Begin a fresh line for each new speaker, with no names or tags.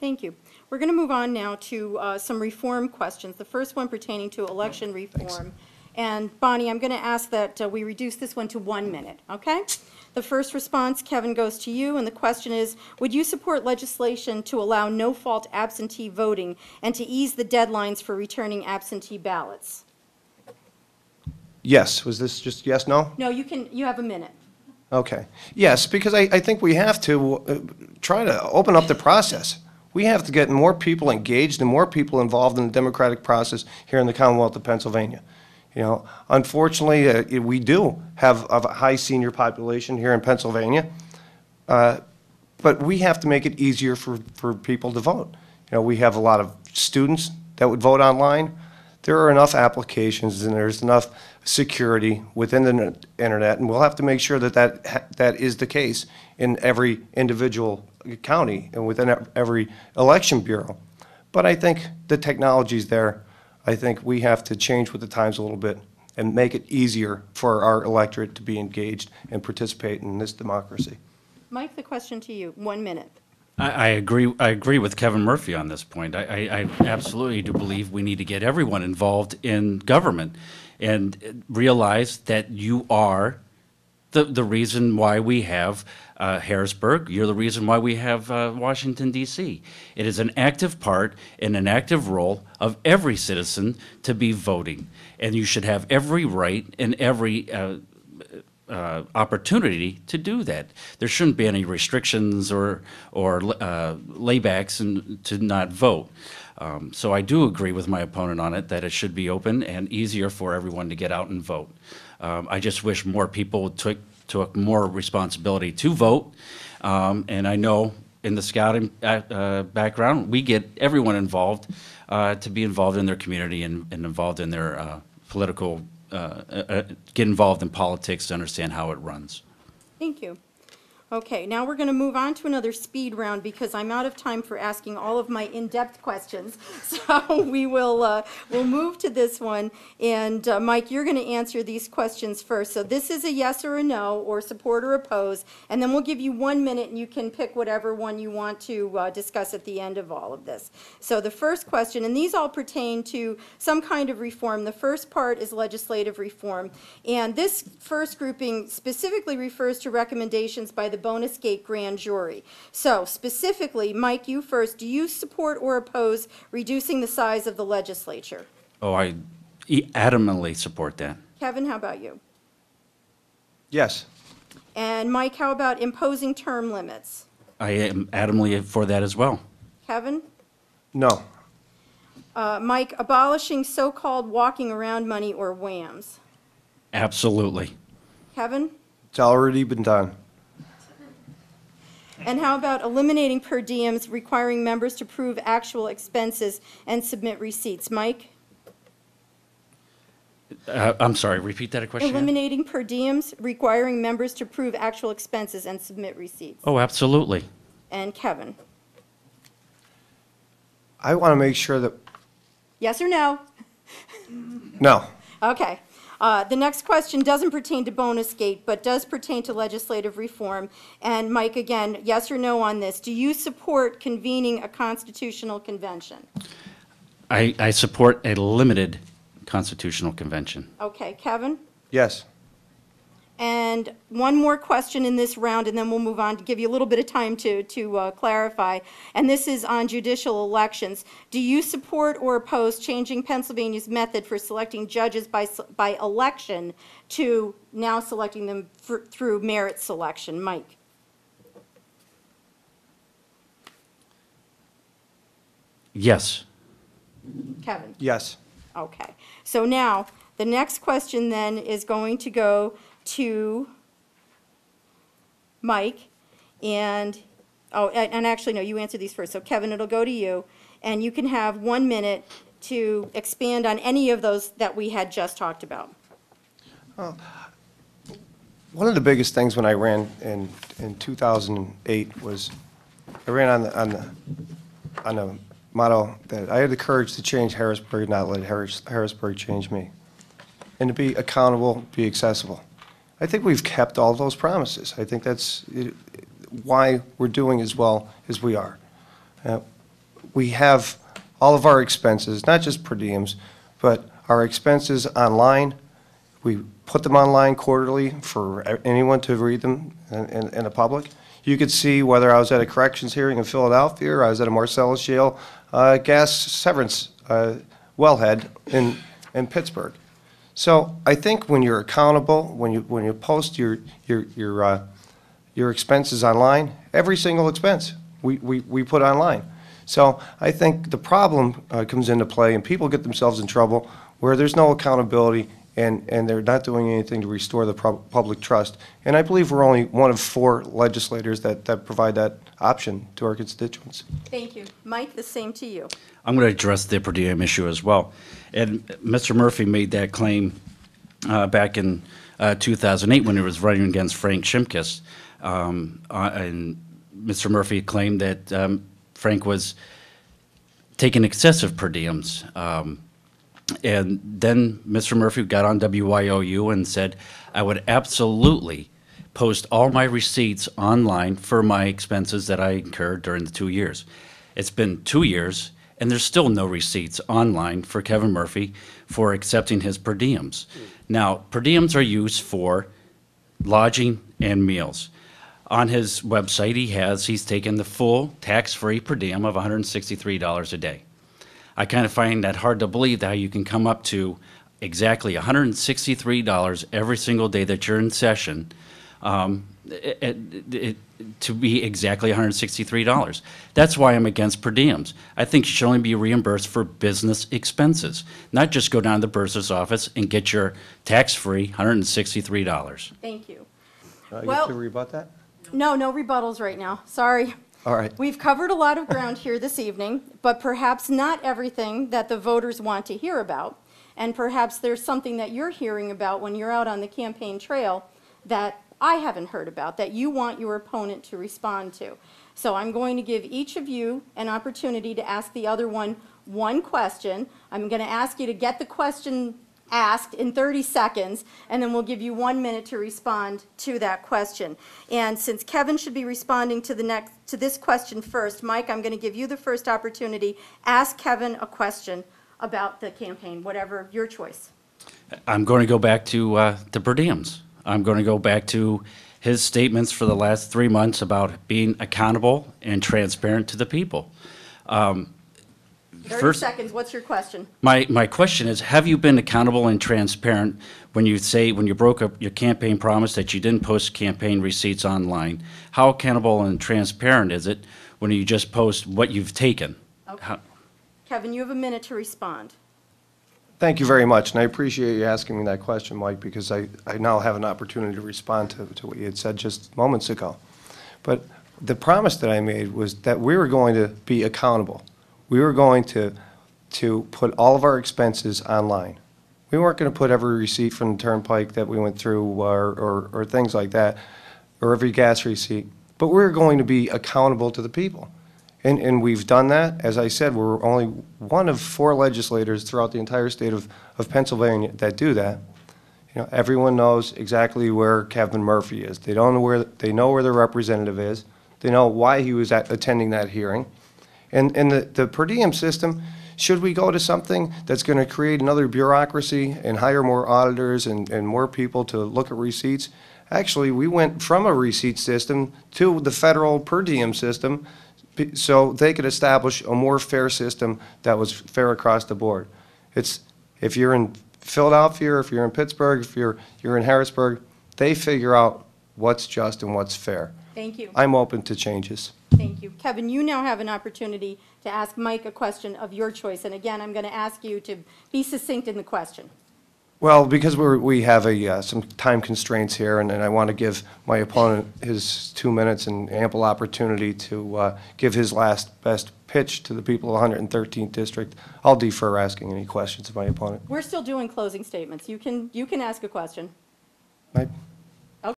Thank you. We're going to move on now to some reform questions. The first one pertaining to election reform.
Thanks.
And Bonnie, I'm going to ask that we reduce this one to 1 minute, okay? The first response, Kevin, goes to you, and the question is, would you support legislation to allow no-fault absentee voting and to ease the deadlines for returning absentee ballots?
Yes. Was this just yes, no?
No, you have a minute.
Okay. Yes, because I think we have to try to open up the process. We have to get more people engaged and more people involved in the democratic process here in the Commonwealth of Pennsylvania. You know, unfortunately, we do have a high senior population here in Pennsylvania, but we have to make it easier for people to vote. You know, we have a lot of students that would vote online. There are enough applications and there's enough security within the internet, and we'll have to make sure that that is the case in every individual county and within every election bureau. But I think the technology's there. I think we have to change with the times a little bit and make it easier for our electorate to be engaged and participate in this democracy.
Mike, the question to you, 1 minute.
I agree. I agree with Kevin Murphy on this point. I absolutely do believe we need to get everyone involved in government and realize that you are the reason why we have Harrisburg. You're the reason why we have Washington, D.C. It is an active part and an active role of every citizen to be voting. And you should have every right and every opportunity to do that. There shouldn't be any restrictions or laybacks to not vote. So I do agree with my opponent on it, that it should be open and easier for everyone to get out and vote. I just wish more people took more responsibility to vote. And I know in the scouting background, we get everyone involved to be involved in their community and involved in their political, get involved in politics to understand how it runs.
Thank you. Okay, now we're going to move on to another speed round because I'm out of time for asking all of my in-depth questions. So we'll move to this one. And Mike, you're going to answer these questions first. So this is a yes or a no, or support or oppose. And then we'll give you 1 minute, and you can pick whatever one you want to discuss at the end of all of this. So the first question, and these all pertain to some kind of reform. The first part is legislative reform. And this first grouping specifically refers to recommendations by the Bonus Gate Grand Jury. So specifically, Mike, you first, do you support or oppose reducing the size of the legislature?
Oh, I adamantly support that.
Kevin, how about you?
Yes.
And Mike, how about imposing term limits?
I am adamantly for that as well.
Kevin?
No.
Mike, abolishing so-called walking around money, or WAMs?
Absolutely.
Kevin?
It's already been done.
And how about eliminating per diems requiring members to prove actual expenses and submit receipts? Mike?
I'm sorry, repeat that question.
Eliminating per diems requiring members to prove actual expenses and submit receipts.
Oh, absolutely.
And Kevin?
I want to make sure that,
Yes or no?
no.
Okay. The next question doesn't pertain to Bonus Gate, but does pertain to legislative reform. And Mike, again, yes or no on this. Do you support convening a constitutional convention?
I support a limited constitutional convention.
Okay. Kevin?
Yes.
And one more question in this round, and then we'll move on to give you a little bit of time to clarify. And this is on judicial elections. Do you support or oppose changing Pennsylvania's method for selecting judges by election to now selecting them through merit selection? Mike?
Yes.
Kevin?
Yes.
Okay. So now, the next question then is going to go to Mike, and actually, no, you answer these first. So Kevin, it'll go to you, and you can have 1 minute to expand on any of those that we had just talked about.
One of the biggest things when I ran in 2008 was I ran on the motto that I had the courage to change Harrisburg, not let Harrisburg change me, and to be accountable, be accessible. I think we've kept all those promises. I think that's why we're doing as well as we are. we have all of our expenses, not just per diems, but our expenses online. We put them online quarterly for anyone to read them in the public. You could see whether I was at a corrections hearing in Philadelphia or I was at a Marcellus Shale gas severance wellhead in Pittsburgh. So I think when you're accountable, when you post your expenses online, every single expense we put online. So I think the problem comes into play, and people get themselves in trouble where there's no accountability and they're not doing anything to restore the public trust. And I believe we're only one of 4 legislators that provide that option to our constituents.
Thank you. Mike, the same to you.
I'm going to address the per diem issue as well. And Mr. Murphy made that claim back in 2008 when he was running against Frank Shimkus. And Mr. Murphy claimed that Frank was taking excessive per diems. And then Mr. Murphy got on WYOU and said, I would absolutely post all my receipts online for my expenses that I incurred during the 2 years. It's been 2 years, and there's still no receipts online for Kevin Murphy for accepting his per diems. Now, per diems are used for lodging and meals. On his website, he's taken the full tax-free per diem of $163 a day. I kind of find that hard to believe how you can come up to exactly $163 every single day that you're in session, to be exactly $163. That's why I'm against per diems. I think you should only be reimbursed for business expenses, not just go down to the bursar's office and get your tax-free $163.
Thank you.
You
Well-
have to rebut that?
No rebuttals right now. Sorry.
All right.
We've covered a lot of ground here this evening, but perhaps not everything that the voters want to hear about. And perhaps there's something that you're hearing about when you're out on the campaign trail that I haven't heard about, that you want your opponent to respond to. So I'm going to give each of you an opportunity to ask the other one question. I'm going to ask you to get the question asked in 30 seconds, and then we'll give you 1 minute to respond to that question. And since Kevin should be responding to this question first, Mike, I'm going to give you the first opportunity. Ask Kevin a question about the campaign, whatever your choice.
I'm going to go back to the per diems. I'm going to go back to his statements for the last 3 months about being accountable and transparent to the people.
30 seconds, what's your question?
My question is, have you been accountable and transparent when you broke up your campaign promise that you didn't post campaign receipts online? How accountable and transparent is it when you just post what you've taken?
Okay. Kevin, you have a minute to respond.
Thank you very much, and I appreciate you asking me that question, Mike, because I now have an opportunity to respond to what you had said just moments ago. But the promise that I made was that we were going to be accountable. We were going to put all of our expenses online. We weren't going to put every receipt from the turnpike that we went through or things like that, or every gas receipt, but we were going to be accountable to the people. And we've done that. As I said, we're only one of 4 legislators throughout the entire state of Pennsylvania that do that. You know, everyone knows exactly where Kevin Murphy is. They know where their representative is. They know why he was attending that hearing. And the per diem system, should we go to something that's going to create another bureaucracy and hire more auditors and more people to look at receipts? Actually, we went from a receipt system to the federal per diem system so they could establish a more fair system that was fair across the board. If you're in Philadelphia, or if you're in Pittsburgh, if you're in Harrisburg, they figure out what's just and what's fair.
Thank you.
I'm open to changes.
Thank you. Kevin, you now have an opportunity to ask Mike a question of your choice. And again, I'm going to ask you to be succinct in the question.
Well, because we have some time constraints here, and I want to give my opponent his 2 minutes and ample opportunity to give his last best pitch to the people of the 113th District, I'll defer asking any questions of my opponent.
We're still doing closing statements. You can ask a question.
Right?